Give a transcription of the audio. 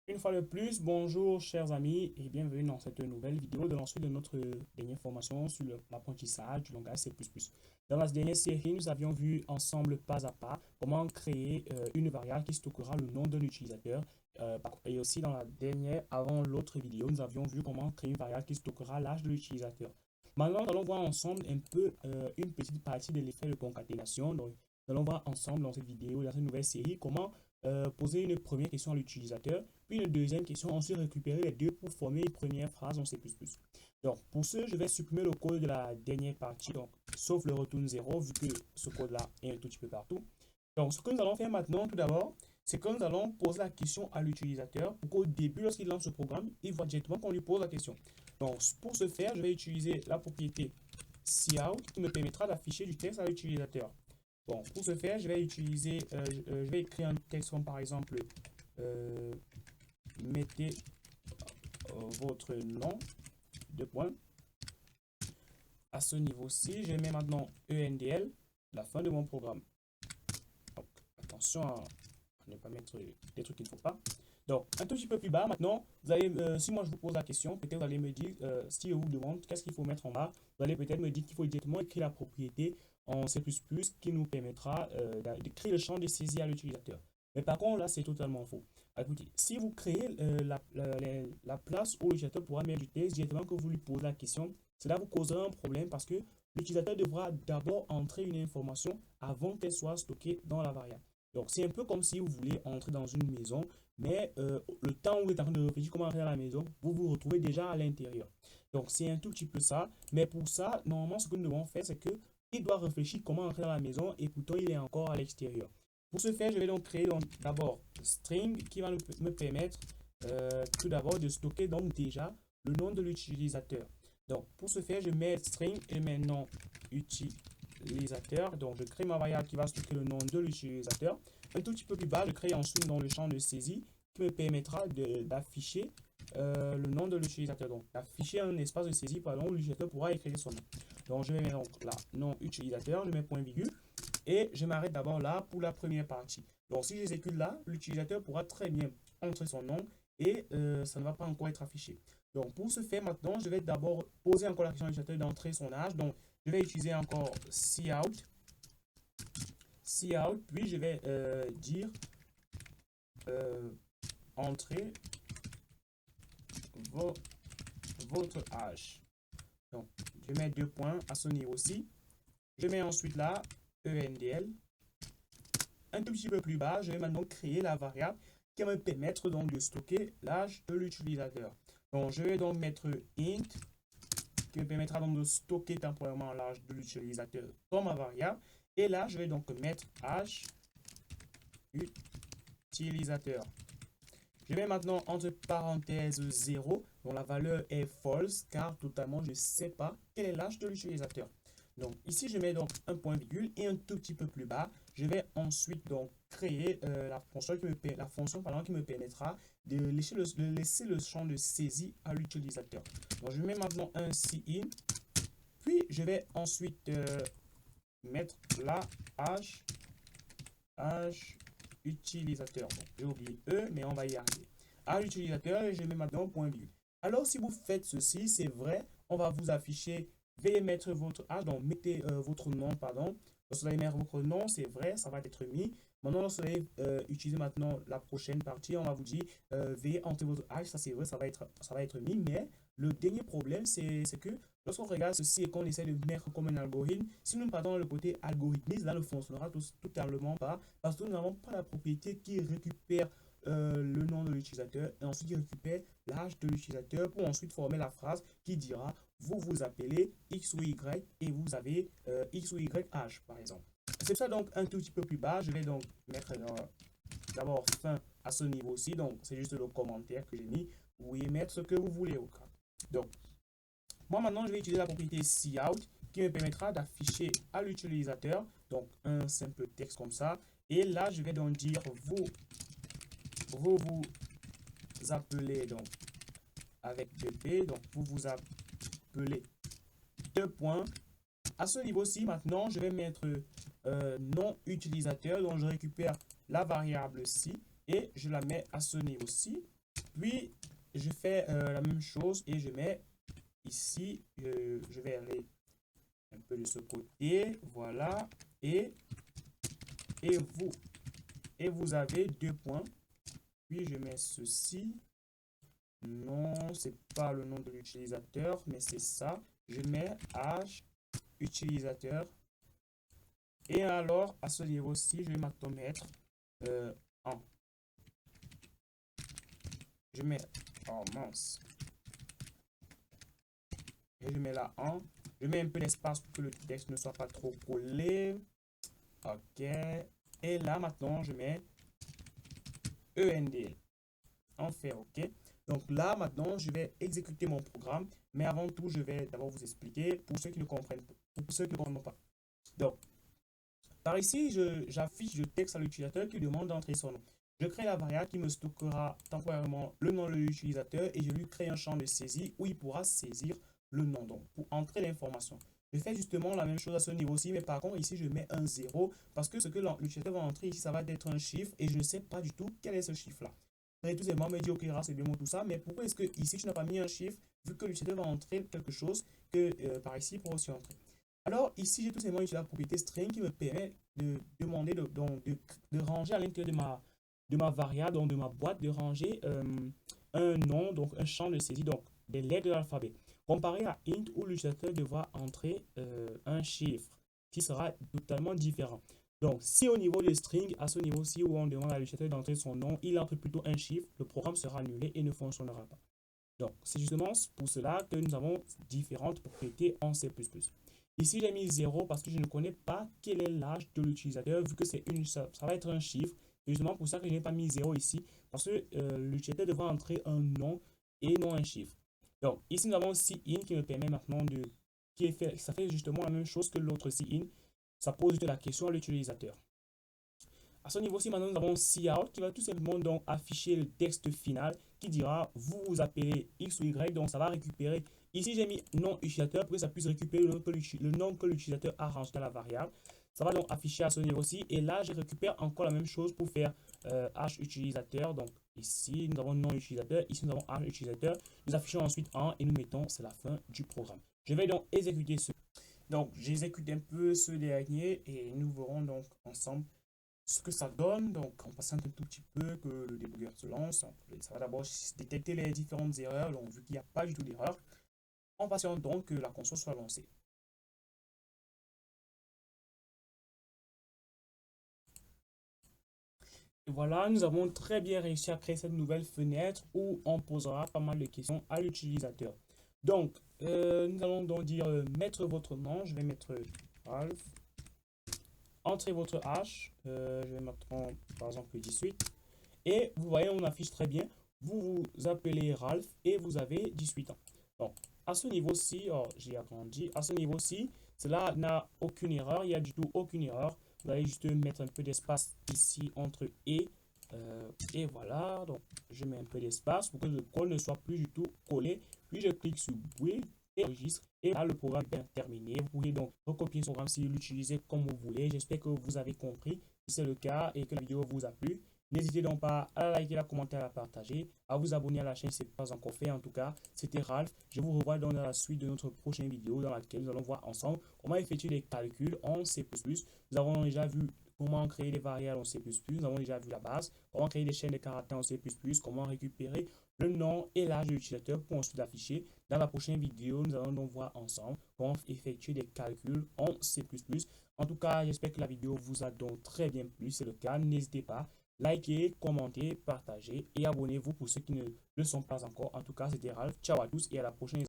Une fois de plus, bonjour chers amis et bienvenue dans cette nouvelle vidéo de l'ensuite de notre dernière formation sur l'apprentissage du langage C++. Dans la dernière série, nous avions vu ensemble pas à pas comment créer une variable qui stockera le nom de l'utilisateur. Et aussi dans la dernière, avant l'autre vidéo, nous avions vu comment créer une variable qui stockera l'âge de l'utilisateur. Maintenant, nous allons voir ensemble un peu une petite partie de l'effet de concaténation. Donc, nous allons voir ensemble dans cette vidéo, dans cette nouvelle série, comment poser une première question à l'utilisateur, puis une deuxième question, ensuite récupérer les deux pour former une première phrase en C++. Donc, pour ce, je vais supprimer le code de la dernière partie, donc, sauf le retourne 0, vu que ce code-là est un tout petit peu partout. Donc, ce que nous allons faire maintenant, tout d'abord, c'est que nous allons poser la question à l'utilisateur pour qu'au début, lorsqu'il lance ce programme, il voit directement qu'on lui pose la question. Donc, pour ce faire, je vais utiliser la propriété cout qui me permettra d'afficher du texte à l'utilisateur. Bon, pour ce faire, je vais écrire un texte comme par exemple, euh, mettez votre nom, deux points. À ce niveau-ci, je mets maintenant ENDL, la fin de mon programme. Donc, attention à ne pas mettre des trucs qu'il ne faut pas. Donc, un tout petit peu plus bas, maintenant, vous allez, si moi je vous pose la question, peut-être vous allez me dire, si je vous demande qu'est-ce qu'il faut mettre en bas, vous allez peut-être me dire qu'il faut directement écrire la propriété en C++ qui nous permettra d'écrire le champ de saisie à l'utilisateur. Mais par contre, là, c'est totalement faux. Écoutez, si vous créez la place où l'utilisateur pourra mettre du texte directement que vous lui posez la question, cela vous causera un problème parce que l'utilisateur devra d'abord entrer une information avant qu'elle soit stockée dans la variable. Donc, c'est un peu comme si vous voulez entrer dans une maison, mais le temps où vous êtes en train de réfléchir comment entrer à la maison, vous vous retrouvez déjà à l'intérieur. Donc, c'est un tout petit peu ça. Mais pour ça, normalement, ce que nous devons faire, c'est que il doit réfléchir comment entrer dans la maison et pourtant, il est encore à l'extérieur. Pour ce faire, je vais donc créer d'abord string qui va me permettre tout d'abord de stocker donc déjà le nom de l'utilisateur. Donc, pour ce faire, je mets string et maintenant utilisateur. Donc, je crée ma variable qui va stocker le nom de l'utilisateur. Un tout petit peu plus bas, je crée ensuite dans le champ de saisie qui me permettra d'afficher le nom de l'utilisateur. Donc, d'afficher un espace de saisie où l'utilisateur pourra écrire son nom. Donc, je vais mettre donc là, nom utilisateur, je mets point virgule et je m'arrête d'abord là pour la première partie. Donc, si j'exécute là, l'utilisateur pourra très bien entrer son nom et ça ne va pas encore être affiché. Donc, pour ce faire, maintenant, je vais d'abord poser encore la question à l'utilisateur d'entrer son âge. Donc, je vais utiliser encore cout, puis je vais dire euh, entrer vo votre âge. Donc, je mets deux points à ce niveau-ci. Je mets ensuite là ENDL. Un tout petit peu plus bas, je vais maintenant créer la variable qui va me permettre donc de stocker l'âge de l'utilisateur. Donc, je vais donc mettre int qui me permettra donc de stocker temporairement l'âge de l'utilisateur dans ma variable. Et là, je vais donc mettre âge utilisateur. Je vais maintenant entre parenthèses 0, dont la valeur est false, car totalement je ne sais pas quel est l'âge de l'utilisateur. Donc ici, je mets donc un point virgule et un tout petit peu plus bas, je vais ensuite donc créer la fonction qui me permettra de laisser le champ de saisie à l'utilisateur. Donc je mets maintenant un cin, puis je vais ensuite mettre la âge utilisateur. Bon, j'ai oublié E, mais on va y arriver. À l'utilisateur, et je mets maintenant point virgule. Alors, si vous faites ceci, c'est vrai, on va vous afficher, veuillez mettre votre âge, donc mettez votre nom, pardon. Lorsque vous allez mettre votre nom, c'est vrai, ça va être mis. Maintenant, lorsque vous allez utiliser maintenant la prochaine partie, on va vous dire, veuillez entrer votre âge, ça c'est vrai, ça va être mis, mais le dernier problème, c'est que lorsqu'on regarde ceci et qu'on essaie de mettre comme un algorithme, si nous partons dans le côté algorithmique, là ne fonctionnera totalement pas parce que nous n'avons pas la propriété qui récupère le nom de l'utilisateur et ensuite qui récupère l'âge de l'utilisateur pour ensuite former la phrase qui dira vous vous appelez X ou Y et vous avez X ou Y âge par exemple. C'est ça donc un tout petit peu plus bas. Je vais donc mettre d'abord fin à ce niveau-ci. Donc c'est juste le commentaire que j'ai mis. Vous pouvez mettre ce que vous voulez au cas. Donc moi maintenant je vais utiliser la propriété cout qui me permettra d'afficher à l'utilisateur donc un simple texte comme ça. Et là je vais donc dire vous appelez donc avec deux P, donc vous vous appelez deux points. À ce niveau-ci, maintenant, je vais mettre nom utilisateur, donc je récupère la variable ci et je la mets à ce niveau-ci. Puis, je fais la même chose et je mets ici, je vais aller un peu de ce côté, voilà, et vous, et vous avez deux points. Puis, je mets ceci. Non, c'est pas le nom de l'utilisateur, mais c'est ça. Je mets H utilisateur. Et alors, à ce niveau-ci, je vais maintenant mettre 1. Je mets, oh mince, et je mets là 1. Je mets un peu d'espace pour que le texte ne soit pas trop collé. Ok. Et là, maintenant, je mets END. En fait, ok. Donc là, maintenant, je vais exécuter mon programme. Mais avant tout, je vais d'abord vous expliquer pour ceux qui ne comprennent pas. Pour ceux qui ne comprennent pas. Donc, par ici, j'affiche le texte à l'utilisateur qui demande d'entrer son nom. Je crée la variable qui me stockera temporairement le nom de l'utilisateur et je lui crée un champ de saisie où il pourra saisir le nom, donc pour entrer l'information. Je fais justement la même chose à ce niveau-ci, mais par contre ici je mets un 0 parce que ce que l'utilisateur va entrer ici, ça va être un chiffre et je ne sais pas du tout quel est ce chiffre-là. Vous allez tout simplement me dire, ok, c'est bien tout ça, mais pourquoi est-ce que ici tu n'as pas mis un chiffre vu que l'utilisateur va entrer quelque chose que par ici il pourra aussi entrer. Alors ici j'ai tout simplement utilisé la propriété string qui me permet de demander de ranger à l'intérieur de ma variable, donc de ma boîte, de ranger un nom, donc un champ de saisie, donc des lettres de l'alphabet. Comparé à int où l'utilisateur devra entrer un chiffre qui sera totalement différent. Donc, si au niveau de string, à ce niveau-ci où on demande à l'utilisateur d'entrer son nom, il entre plutôt un chiffre, le programme sera annulé et ne fonctionnera pas. Donc, c'est justement pour cela que nous avons différentes propriétés en C++. Ici, j'ai mis 0 parce que je ne connais pas quel est l'âge de l'utilisateur, vu que ça va être un chiffre. C'est justement pour ça que je n'ai pas mis 0 ici, parce que l'utilisateur devra entrer un nom et non un chiffre. Donc, ici, nous avons cin qui me permet maintenant ça fait justement la même chose que l'autre cin. Ça pose juste la question à l'utilisateur. À ce niveau-ci, maintenant, nous avons cout qui va tout simplement donc afficher le texte final qui dira vous vous appelez X ou Y. Donc, ça va récupérer. Ici, j'ai mis nom utilisateur pour que ça puisse récupérer le nom que l'utilisateur a rangé dans la variable. Ça va donc afficher à ce niveau-ci. Et là, je récupère encore la même chose pour faire H utilisateur. Donc, ici, nous avons nom utilisateur. Ici, nous avons H utilisateur. Nous affichons ensuite 1 et nous mettons, c'est la fin du programme. Je vais donc exécuter ce. Donc, j'exécute un peu ce dernier et nous verrons donc ensemble ce que ça donne. Donc, on patiente un tout petit peu que le débugueur se lance. Ça va d'abord détecter les différentes erreurs. Donc, vu qu'il n'y a pas du tout d'erreur, on patiente donc que la console soit lancée. Et voilà, nous avons très bien réussi à créer cette nouvelle fenêtre où on posera pas mal de questions à l'utilisateur. Donc, nous allons donc dire mettre votre nom. Je vais mettre Ralph. Entrez votre H. Je vais mettre par exemple 18. Et vous voyez, on affiche très bien. Vous vous appelez Ralph et vous avez 18 ans. Donc, à ce niveau-ci, j'ai agrandi. À ce niveau-ci, cela n'a aucune erreur. Il n'y a du tout aucune erreur. Vous allez juste mettre un peu d'espace ici entre et voilà. Donc, je mets un peu d'espace pour que le code ne soit plus du tout collé. Puis, je clique sur Build et enregistre. Et là, le programme est bien terminé. Vous pouvez donc recopier ce programme si vous l'utilisez comme vous voulez. J'espère que vous avez compris. Si c'est le cas et que la vidéo vous a plu, n'hésitez donc pas à liker, à commenter, à la partager, à vous abonner à la chaîne si ce n'est pas encore fait. En tout cas, c'était Ralph. Je vous revois dans la suite de notre prochaine vidéo dans laquelle nous allons voir ensemble comment effectuer des calculs en C++. Nous avons déjà vu comment créer des variables en C++, nous avons déjà vu la base, comment créer des chaînes de caractères en C++, comment récupérer le nom et l'âge de l'utilisateur pour ensuite l'afficher. Dans la prochaine vidéo, nous allons donc voir ensemble comment effectuer des calculs en C++. En tout cas, j'espère que la vidéo vous a donc très bien plu. Si c'est le cas, n'hésitez pas. Likez, commentez, partagez et abonnez-vous pour ceux qui ne le sont pas encore. En tout cas, c'était Ralph. Ciao à tous et à la prochaine.